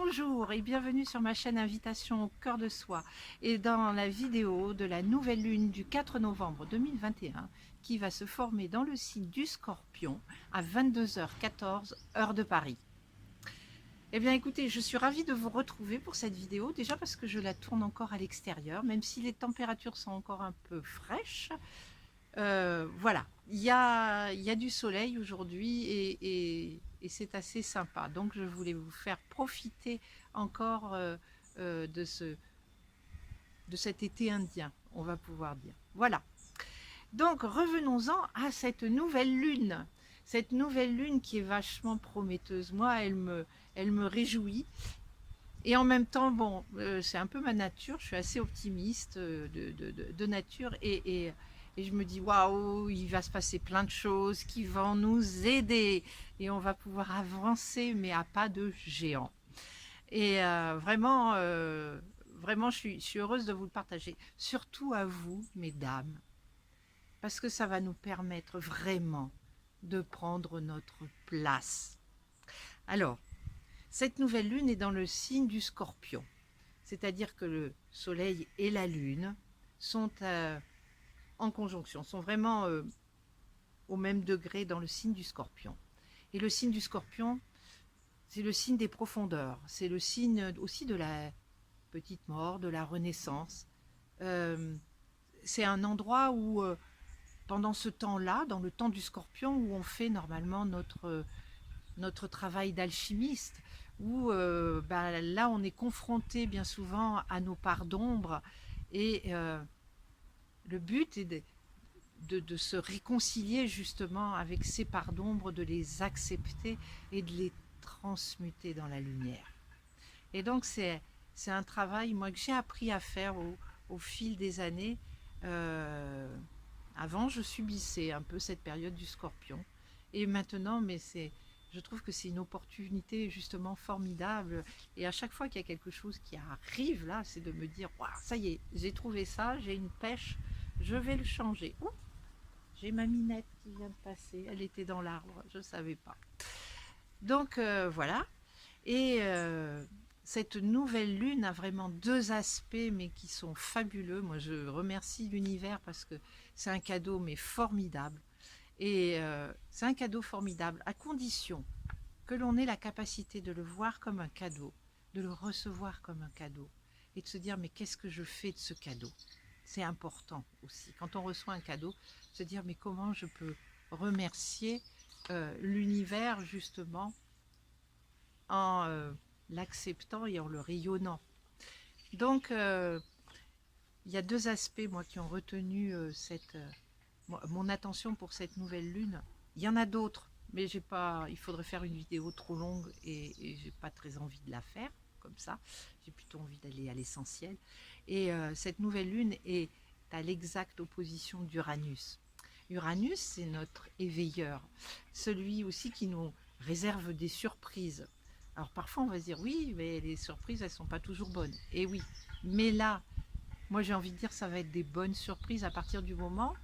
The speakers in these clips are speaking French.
Bonjour et bienvenue sur ma chaîne Invitation au cœur de soi et dans la vidéo de la nouvelle lune du 4 novembre 2021 qui va se former dans le signe du Scorpion à 22h14 heure de Paris. Eh bien écoutez, je suis ravie de vous retrouver pour cette vidéo, déjà parce que je la tourne encore à l'extérieur, même si les températures sont encore un peu fraîches. Voilà, il y a du soleil aujourd'hui et c'est assez sympa. Donc je voulais vous faire profiter encore de cet été indien, on va pouvoir dire. Voilà. Donc revenons-en à cette nouvelle lune. Cette nouvelle lune qui est vachement prometteuse. Moi, elle me réjouit. Et en même temps, bon, c'est un peu ma nature, je suis assez optimiste de nature et je me dis, waouh, il va se passer plein de choses qui vont nous aider et on va pouvoir avancer, mais à pas de géant. Et vraiment, je suis heureuse de vous le partager, surtout à vous, mesdames, parce que ça va nous permettre vraiment de prendre notre place. Alors, cette nouvelle lune est dans le signe du Scorpion, c'est-à-dire que le Soleil et la Lune sont en conjonction, sont vraiment au même degré dans le signe du Scorpion. Et le signe du Scorpion, c'est le signe des profondeurs, c'est le signe aussi de la petite mort, de la renaissance. Euh, c'est un endroit où, pendant ce temps-là, dans le temps du Scorpion, où on fait normalement notre travail d'alchimiste, où là on est confronté bien souvent à nos parts d'ombre et le but est de se réconcilier justement avec ces parts d'ombre, de les accepter et de les transmuter dans la lumière. Et donc c'est un travail moi que j'ai appris à faire au fil des années. Euh, Avant je subissais un peu cette période du Scorpion et maintenant je trouve que c'est une opportunité justement formidable. Et à chaque fois qu'il y a quelque chose qui arrive là, c'est de me dire waouh, ça y est, j'ai trouvé ça, j'ai une pêche, je vais le changer. Ouh, j'ai ma minette qui vient de passer, elle était dans l'arbre, je ne savais pas. Donc voilà. Et cette nouvelle lune a vraiment deux aspects, mais qui sont fabuleux. Moi, je remercie l'univers parce que c'est un cadeau, mais formidable. Et c'est un cadeau formidable, à condition que l'on ait la capacité de le voir comme un cadeau, de le recevoir comme un cadeau, et de se dire, mais qu'est-ce que je fais de ce cadeau? C'est important aussi. Quand on reçoit un cadeau, se dire, mais comment je peux remercier l'univers justement en l'acceptant et en le rayonnant. Donc, il y a deux aspects, moi, qui ont retenu mon attention pour cette nouvelle lune. Il y en a d'autres, mais j'ai pas, il faudrait faire une vidéo trop longue et j'ai pas très envie de la faire comme ça. J'ai plutôt envie d'aller à l'essentiel. Et cette nouvelle lune est à l'exacte opposition d'Uranus. Uranus, c'est notre éveilleur, celui aussi qui nous réserve des surprises. Alors parfois on va se dire oui, mais les surprises elles sont pas toujours bonnes. Et oui, mais là, moi j'ai envie de dire ça va être des bonnes surprises à partir du moment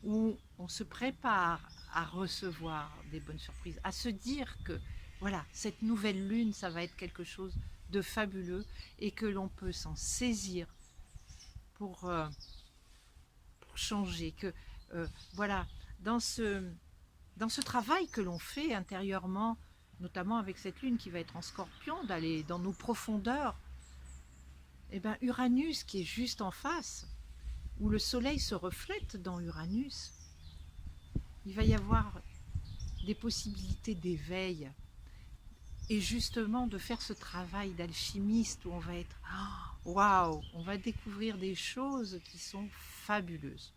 où on se prépare à recevoir des bonnes surprises, à se dire que voilà, cette nouvelle lune, ça va être quelque chose de fabuleux et que l'on peut s'en saisir pour, euh, pour changer. Que voilà, dans ce travail que l'on fait intérieurement, notamment avec cette lune qui va être en Scorpion, d'aller dans nos profondeurs, et bien Uranus qui est juste en face, où le soleil se reflète dans Uranus, il va y avoir des possibilités d'éveil et justement de faire ce travail d'alchimiste où on va être waouh, on va découvrir des choses qui sont fabuleuses.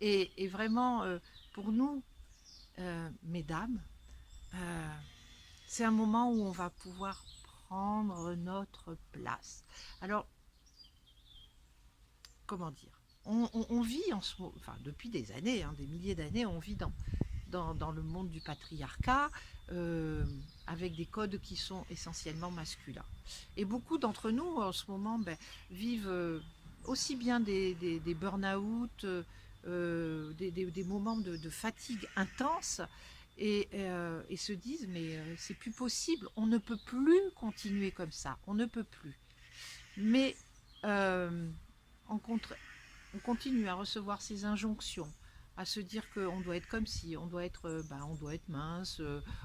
Et vraiment, pour nous, mesdames, euh, c'est un moment où on va pouvoir prendre notre place. Alors, comment dire, on vit enfin, depuis des années, hein, des milliers d'années, on vit dans le monde du patriarcat, avec des codes qui sont essentiellement masculins. Et beaucoup d'entre nous, en ce moment, vivent aussi bien des burn-out, des moments de fatigue intense, et se disent mais c'est plus possible, on ne peut plus continuer comme ça, on ne peut plus. Mais euh, en contre, on continue à recevoir ces injonctions, à se dire qu'on doit être comme si, on doit être mince,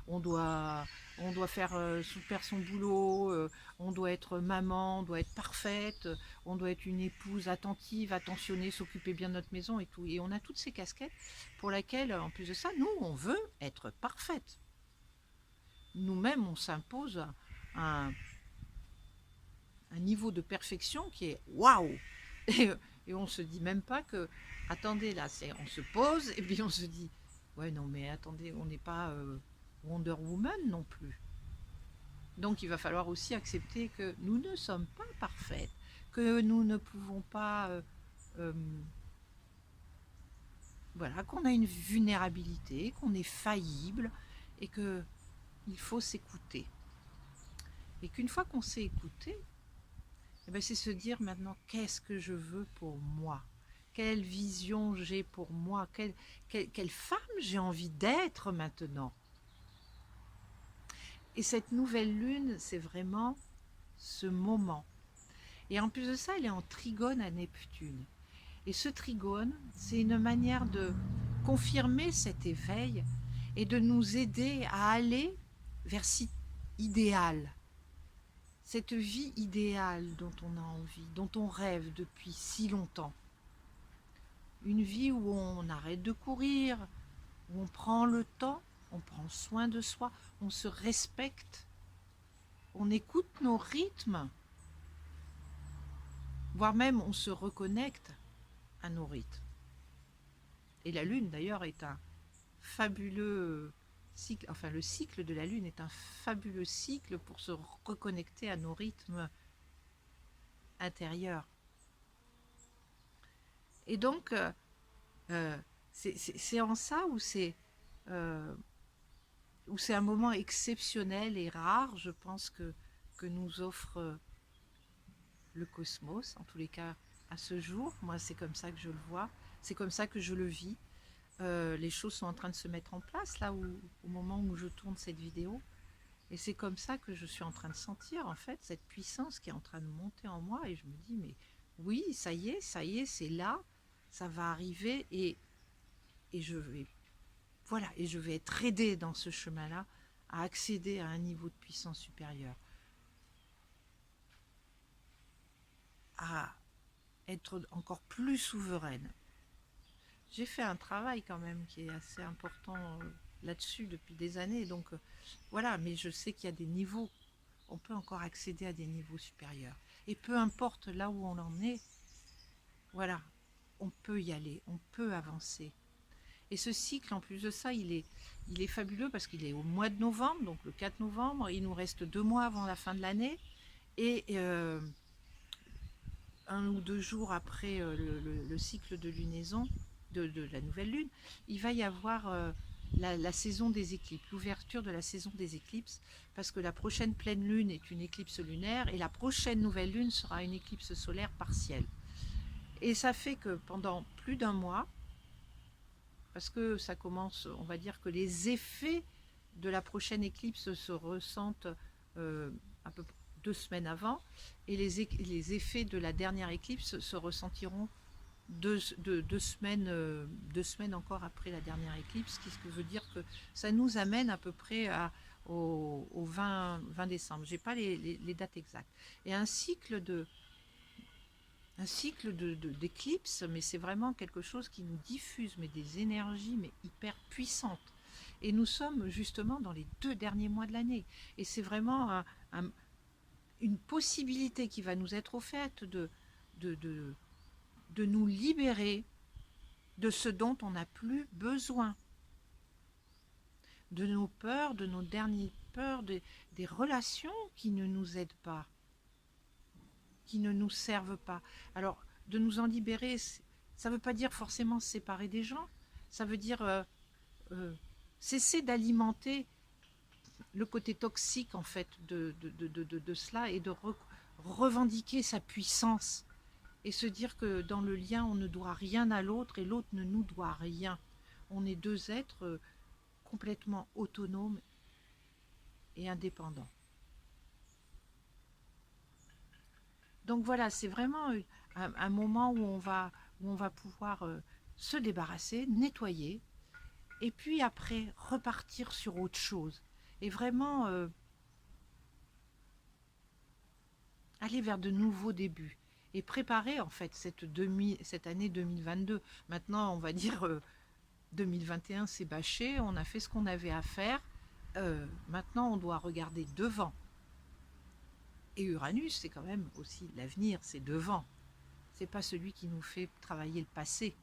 on doit, on doit faire faire son boulot, on doit être maman, on doit être parfaite, on doit être une épouse attentive, attentionnée, s'occuper bien de notre maison et tout. Et on a toutes ces casquettes pour lesquelles, en plus de ça, nous, on veut être parfaite. Nous-mêmes, on s'impose un, un niveau de perfection qui est waouh. Et, et on se dit même pas que, attendez, là, on se pose et puis on se dit, ouais, non, mais attendez, on n'est pas Wonder Woman non plus. Donc il va falloir aussi accepter que nous ne sommes pas parfaites, que nous ne pouvons pas, euh, voilà, qu'on a une vulnérabilité, qu'on est faillible et que il faut s'écouter. Et qu'une fois qu'on s'est écouté, eh ben, c'est se dire maintenant qu'est-ce que je veux pour moi, quelle vision j'ai pour moi, quelle femme j'ai envie d'être maintenant. Et cette nouvelle lune, c'est vraiment ce moment. Et en plus de ça, elle est en trigone à Neptune. Et ce trigone, c'est une manière de confirmer cet éveil et de nous aider à aller vers cet idéal, cette vie idéale dont on a envie, dont on rêve depuis si longtemps. Une vie où on arrête de courir, où on prend le temps, on prend soin de soi, on se respecte, on écoute nos rythmes, voire même on se reconnecte à nos rythmes. Et la Lune, d'ailleurs, est un fabuleux cycle, enfin le cycle de la Lune est un fabuleux cycle pour se reconnecter à nos rythmes intérieurs. Et donc, c'est en ça euh, où c'est un moment exceptionnel et rare, je pense, que nous offre le cosmos, en tous les cas à ce jour. Moi, c'est comme ça que je le vois, c'est comme ça que je le vis. Les choses sont en train de se mettre en place là au moment où je tourne cette vidéo. Et c'est comme ça que je suis en train de sentir en fait cette puissance qui est en train de monter en moi. Et je me dis, mais oui, ça y est, c'est là, ça va arriver et je vais, voilà, et je vais être aidée dans ce chemin-là à accéder à un niveau de puissance supérieur, à être encore plus souveraine. J'ai fait un travail quand même qui est assez important là-dessus depuis des années. Donc voilà, mais je sais qu'il y a des niveaux. On peut encore accéder à des niveaux supérieurs. Et peu importe là où on en est, voilà, on peut y aller, on peut avancer. Et ce cycle, en plus de ça, il est fabuleux parce qu'il est au mois de novembre, donc le 4 novembre. Il nous reste 2 mois avant la fin de l'année. Et 1 ou 2 jours après le cycle de lunaison, de la nouvelle lune, il va y avoir la saison des éclipses, l'ouverture de la saison des éclipses, parce que la prochaine pleine lune est une éclipse lunaire et la prochaine nouvelle lune sera une éclipse solaire partielle. Et ça fait que pendant plus d'1 mois, parce que ça commence, on va dire que les effets de la prochaine éclipse se ressentent à peu près 2 semaines avant, et les effets de la dernière éclipse se ressentiront 2 semaines encore après la dernière éclipse, ce qui veut dire que ça nous amène à peu près au 20 décembre. Je n'ai pas les dates exactes. Et d'éclipse, mais c'est vraiment quelque chose qui nous diffuse mais des énergies mais hyper puissantes. Et nous sommes justement dans les 2 derniers mois de l'année. Et c'est vraiment une possibilité qui va nous être offerte de, de, de nous libérer de ce dont on n'a plus besoin, de nos peurs, de nos dernières peurs, des relations qui ne nous aident pas, qui ne nous servent pas. Alors, de nous en libérer, ça ne veut pas dire forcément se séparer des gens, ça veut dire cesser d'alimenter le côté toxique en fait de cela et de revendiquer sa puissance et se dire que dans le lien, on ne doit rien à l'autre et l'autre ne nous doit rien. On est deux êtres complètement autonome et indépendant. Donc voilà, c'est vraiment un moment où on va pouvoir se débarrasser, nettoyer, et puis après repartir sur autre chose. Et vraiment aller vers de nouveaux débuts. Et préparer en fait cette année 2022. Maintenant, on va dire 2021, c'est bâché, on a fait ce qu'on avait à faire. Maintenant, on doit regarder devant. Et Uranus, c'est quand même aussi l'avenir, c'est devant. C'est pas celui qui nous fait travailler le passé.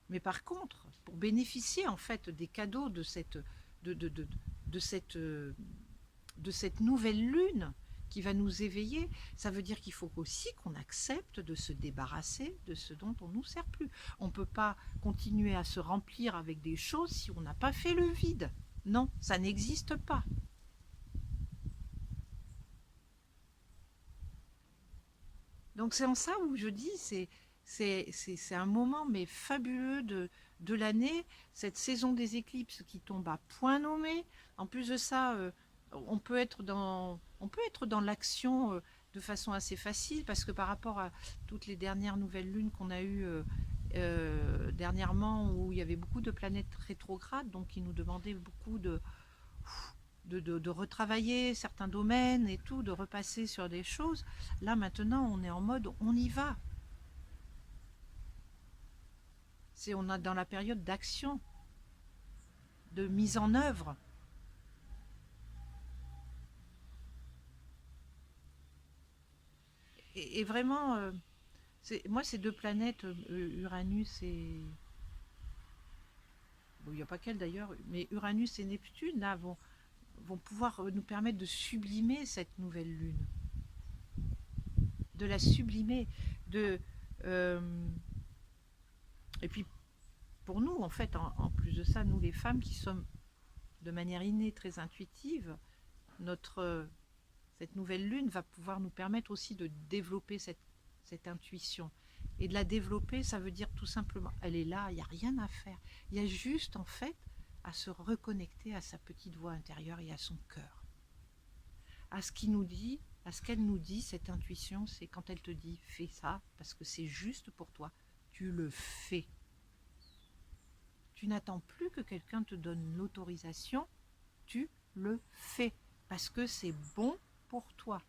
Mais par contre, pour bénéficier en fait des cadeaux de de cette, euh, de cette nouvelle lune qui va nous éveiller, ça veut dire qu'il faut aussi qu'on accepte de se débarrasser de ce dont on ne nous sert plus. On ne peut pas continuer à se remplir avec des choses si on n'a pas fait le vide. Non, ça n'existe pas. Donc c'est en ça où je dis, c'est un moment mais fabuleux de l'année, cette saison des éclipses qui tombe à point nommé. En plus de ça, on peut être dans l'action de façon assez facile parce que par rapport à toutes les dernières nouvelles lunes qu'on a eues dernièrement où il y avait beaucoup de planètes rétrogrades, donc qui nous demandaient beaucoup de retravailler certains domaines et tout, de repasser sur des choses. Là maintenant, on est en mode on y va. On est dans la période d'action, de mise en œuvre. Et vraiment, moi ces deux planètes, Uranus et... Bon, il n'y a pas qu'elle d'ailleurs, mais Uranus et Neptune, là, vont pouvoir nous permettre de sublimer cette nouvelle lune. De la sublimer. De, euh, et puis, pour nous, en fait, en plus de ça, nous les femmes qui sommes de manière innée très intuitive, cette nouvelle lune va pouvoir nous permettre aussi de développer cette intuition. Et de la développer, ça veut dire tout simplement, elle est là, il n'y a rien à faire. Il y a juste en fait à se reconnecter à sa petite voix intérieure et à son cœur. À ce qu'il nous dit, à ce qu'elle nous dit, cette intuition, c'est quand elle te dit fais ça parce que c'est juste pour toi, tu le fais. Tu n'attends plus que quelqu'un te donne l'autorisation, tu le fais parce que c'est bon pour toi.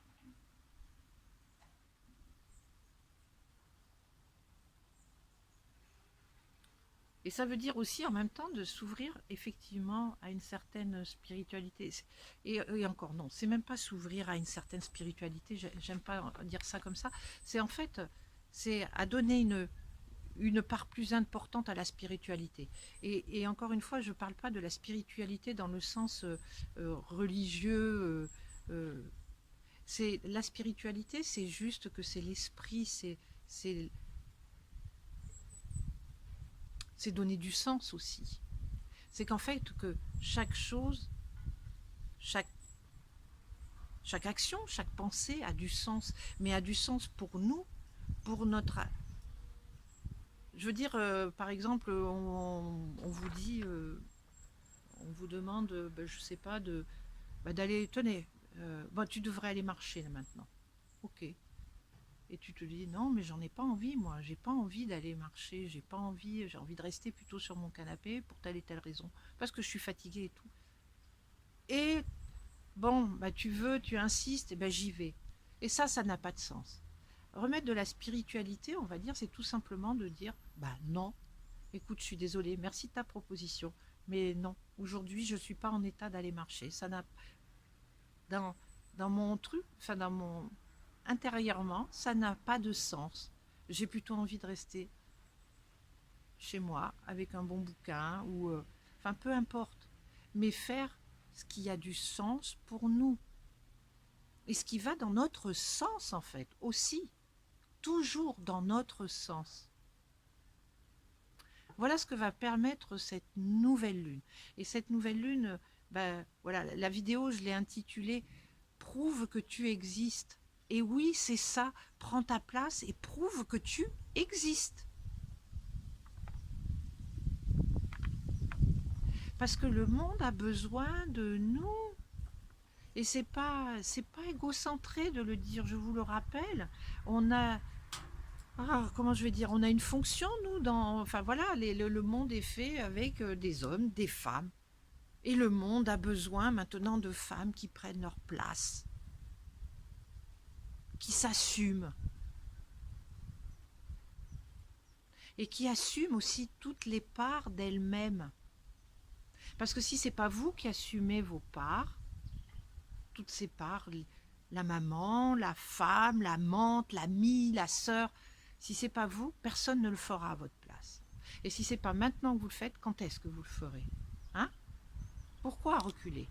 Et ça veut dire aussi en même temps de s'ouvrir effectivement à une certaine spiritualité. Et encore non, c'est même pas s'ouvrir à une certaine spiritualité, j'aime pas dire ça comme ça. C'est en fait, c'est à donner une part plus importante à la spiritualité. Et encore une fois, je ne parle pas de la spiritualité dans le sens religieux. C'est la spiritualité, c'est juste que c'est l'esprit, c'est donner du sens aussi. C'est qu'en fait que chaque chose, chaque action, chaque pensée a du sens, mais a du sens pour nous, pour notre... Je veux dire, par exemple, on vous dit, on vous demande, je sais pas, d'aller, tenez, tu devrais aller marcher là maintenant. Ok. Et tu te dis, non, mais j'en ai pas envie, moi. J'ai pas envie d'aller marcher, j'ai pas envie, j'ai envie de rester plutôt sur mon canapé pour telle et telle raison. Parce que je suis fatiguée et tout. Et bon, tu insistes, et j'y vais. Et ça n'a pas de sens. Remettre de la spiritualité, on va dire, c'est tout simplement de dire, non, écoute, je suis désolée, merci de ta proposition, mais non, aujourd'hui, je ne suis pas en état d'aller marcher. Ça n'a, dans, dans mon truc, enfin, intérieurement, ça n'a pas de sens. J'ai plutôt envie de rester chez moi avec un bon bouquin ou, enfin, peu importe, mais faire ce qui a du sens pour nous et ce qui va dans notre sens en fait aussi, toujours dans notre sens. Voilà ce que va permettre cette nouvelle lune. Et cette nouvelle lune, voilà, la vidéo, je l'ai intitulée Prouve que tu existes. Et oui, c'est ça, prends ta place et prouve que tu existes. Parce que le monde a besoin de nous. Et c'est pas égocentré de le dire, je vous le rappelle. On a, comment je vais dire, on a une fonction, nous, enfin voilà, le monde est fait avec des hommes, des femmes. Et le monde a besoin maintenant de femmes qui prennent leur place, qui s'assument. Et qui assument aussi toutes les parts d'elles-mêmes. Parce que si c'est pas vous qui assumez vos parts, toutes ces parts, la maman, la femme, l'amante, l'amie, la sœur, si c'est pas vous, personne ne le fera à votre place. Et si c'est pas maintenant que vous le faites, quand est-ce que vous le ferez? Hein? Pourquoi reculer?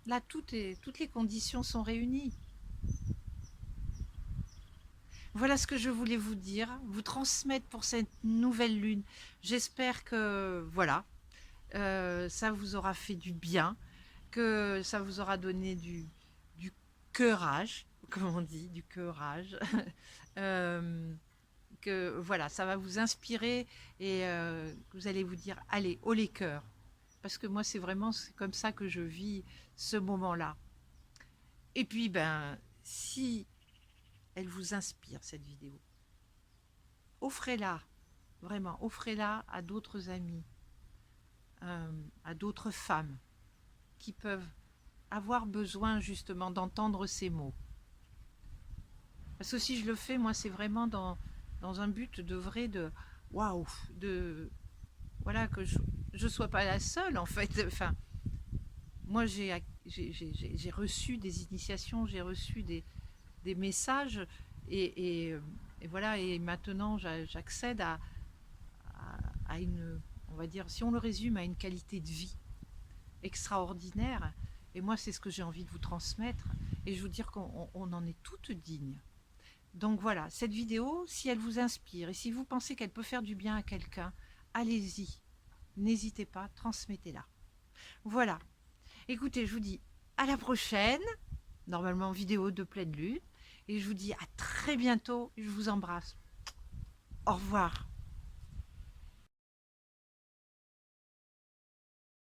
Là, toutes les conditions sont réunies. Voilà ce que je voulais vous dire, vous transmettre pour cette nouvelle lune. J'espère que, voilà, ça vous aura fait du bien, que ça vous aura donné du courage, comme on dit, du courage. Que voilà, ça va vous inspirer et vous allez vous dire, allez, haut les cœurs. Parce que moi, c'est comme ça que je vis ce moment-là. Et puis, ben, si elle vous inspire, cette vidéo, offrez-la, vraiment, offrez-la à d'autres amis, à d'autres femmes qui peuvent avoir besoin justement d'entendre ces mots. Parce que si je le fais, moi, c'est vraiment dans un but de vrai, de waouh, voilà, que je sois pas la seule en fait. Enfin, moi, j'ai reçu des initiations, j'ai reçu des messages et voilà, et maintenant j'accède à une, on va dire, si on le résume, à une qualité de vie extraordinaire. Et moi, c'est ce que j'ai envie de vous transmettre et je vous dire qu'on en est toutes dignes. Donc voilà, cette vidéo, si elle vous inspire et si vous pensez qu'elle peut faire du bien à quelqu'un, allez-y, n'hésitez pas, transmettez-la. Voilà, écoutez, je vous dis à la prochaine, normalement vidéo de pleine lune, et je vous dis à très bientôt, je vous embrasse. Au revoir.